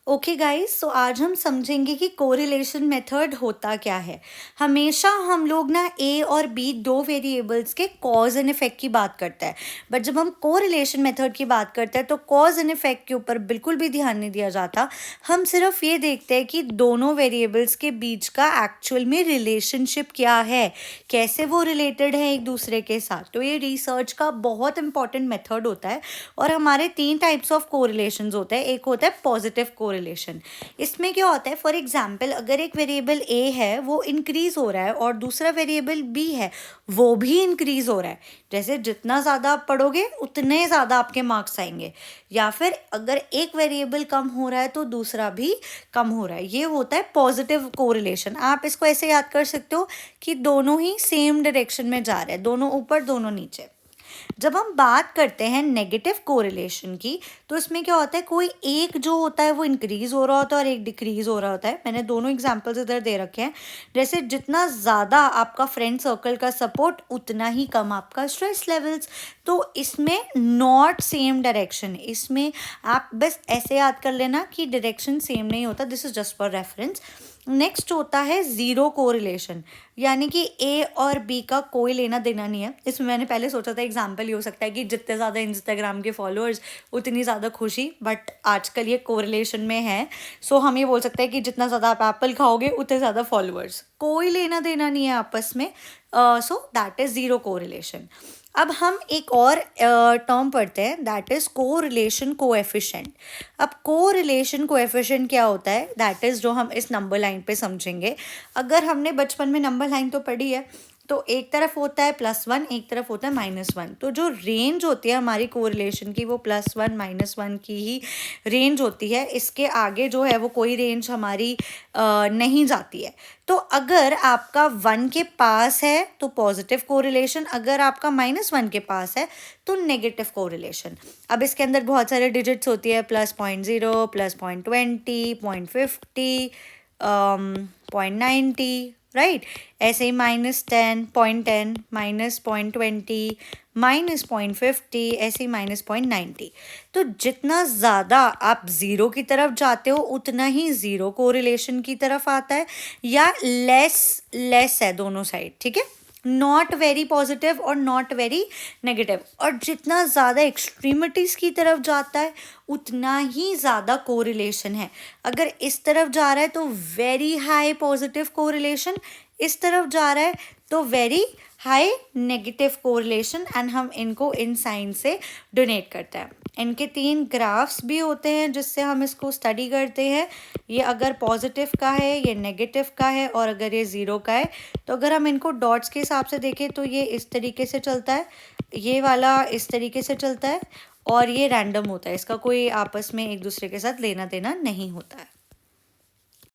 Okay guys, सो आज हम समझेंगे कि कोरिलेशन मेथड होता क्या है। हमेशा हम लोग ना ए और बी दो वेरिएबल्स के कॉज एंड इफेक्ट की बात करते हैं, बट जब हम कोरिलेशन मेथड की बात करते हैं तो कॉज एंड इफेक्ट के ऊपर बिल्कुल भी ध्यान नहीं दिया जाता। हम सिर्फ ये देखते हैं कि दोनों वेरिएबल्स के बीच का एक्चुअल में रिलेशनशिप क्या है, कैसे वो रिलेटेड है एक दूसरे के साथ। तो ये रिसर्च का बहुत इंपॉर्टेंट मेथड होता है और हमारे 3 टाइप्स ऑफ कोरिलेशंस होते हैं। एक होता है पॉजिटिव कोरिलेशन। इसमें क्या होता है, फॉर एग्जाम्पल अगर एक वेरिएबल ए है वो इंक्रीज हो रहा है और दूसरा वेरिएबल बी है वो भी इंक्रीज हो रहा है, जैसे जितना ज़्यादा आप पढ़ोगे उतने ज़्यादा आपके मार्क्स आएंगे। या फिर अगर एक वेरिएबल कम हो रहा है तो दूसरा भी कम हो रहा है, ये होता है पॉजिटिव कोरिलेशन। आप इसको ऐसे याद कर सकते हो कि दोनों ही सेम डायरेक्शन में जा रहे हैं, दोनों ऊपर दोनों नीचे। जब हम बात करते हैं नेगेटिव कोरिलेशन की, तो इसमें क्या होता है, कोई एक जो होता है वो इंक्रीज हो रहा होता है और एक डिक्रीज हो रहा होता है। मैंने दोनों एग्जांपल्स इधर दे रखे हैं। जैसे जितना ज़्यादा आपका फ्रेंड सर्कल का सपोर्ट उतना ही कम आपका स्ट्रेस लेवल्स। तो इसमें नॉट सेम डायरेक्शन, इसमें आप बस ऐसे याद कर लेना कि डायरेक्शन सेम नहीं होता, this is just for reference. Next होता है ज़ीरो कोरिलेशन, यानी कि ए और बी का कोई लेना देना नहीं है। इसमें मैंने पहले सोचा था एग्जांपल ये हो सकता है कि जितने ज़्यादा इंस्टाग्राम के फॉलोअर्स उतनी ज़्यादा खुशी, बट आजकल ये कोरिलेशन में है। सो हम ये बोल सकते हैं कि जितना ज़्यादा आप एप्पल खाओगे उतने ज़्यादा फॉलोअर्स, कोई लेना देना नहीं है आपस में। So that is zero correlation. अब हम एक और टर्म पढ़ते हैं, दैट इज़ कोरिलेशन कोएफिशिएंट। अब कोरिलेशन कोएफिशिएंट क्या होता है, दैट इज़ जो हम इस नंबर लाइन पे समझेंगे। अगर हमने बचपन में नंबर लाइन तो पढ़ी है, तो एक तरफ होता है +1, एक तरफ होता है -1। तो जो रेंज होती है हमारी कोरिलेशन की वो +1 -1 की ही रेंज होती है। इसके आगे जो है वो कोई रेंज हमारी नहीं जाती है। तो अगर आपका 1 के पास है तो पॉजिटिव कोरिलेशन, अगर आपका -1 के पास है तो नेगेटिव कोरिलेशन। अब इसके अंदर बहुत सारे डिजिट्स होती है, +0, +0.20, 0.50, 0.90, राइट। ऐसे ही -10, 0.10, -0.20, -0.50, ऐसे ही -0.90। तो जितना ज़्यादा आप ज़ीरो की तरफ जाते हो उतना ही ज़ीरो कोरिलेशन की तरफ आता है, या लेस है दोनों साइड, ठीक है, नॉट वेरी पॉजिटिव और नॉट वेरी नेगेटिव। और जितना ज़्यादा एक्सट्रीमिटीज़ की तरफ जाता है उतना ही ज़्यादा कोरिलेशन है। अगर इस तरफ जा रहा है तो वेरी हाई पॉजिटिव कोरिलेशन, इस तरफ जा रहा है तो very high negative correlation, and हम इनको इन साइन से डोनेट करते हैं। इनके 3 ग्राफ्स भी होते हैं जिससे हम इसको स्टडी करते हैं। ये अगर पॉजिटिव का है, ये नेगेटिव का है, और अगर ये ज़ीरो का है। तो अगर हम इनको डॉट्स के हिसाब से देखें तो ये इस तरीके से चलता है, ये वाला इस तरीके से चलता है, और ये रैंडम होता है, इसका कोई आपस में एक दूसरे के साथ लेना देना नहीं होता है।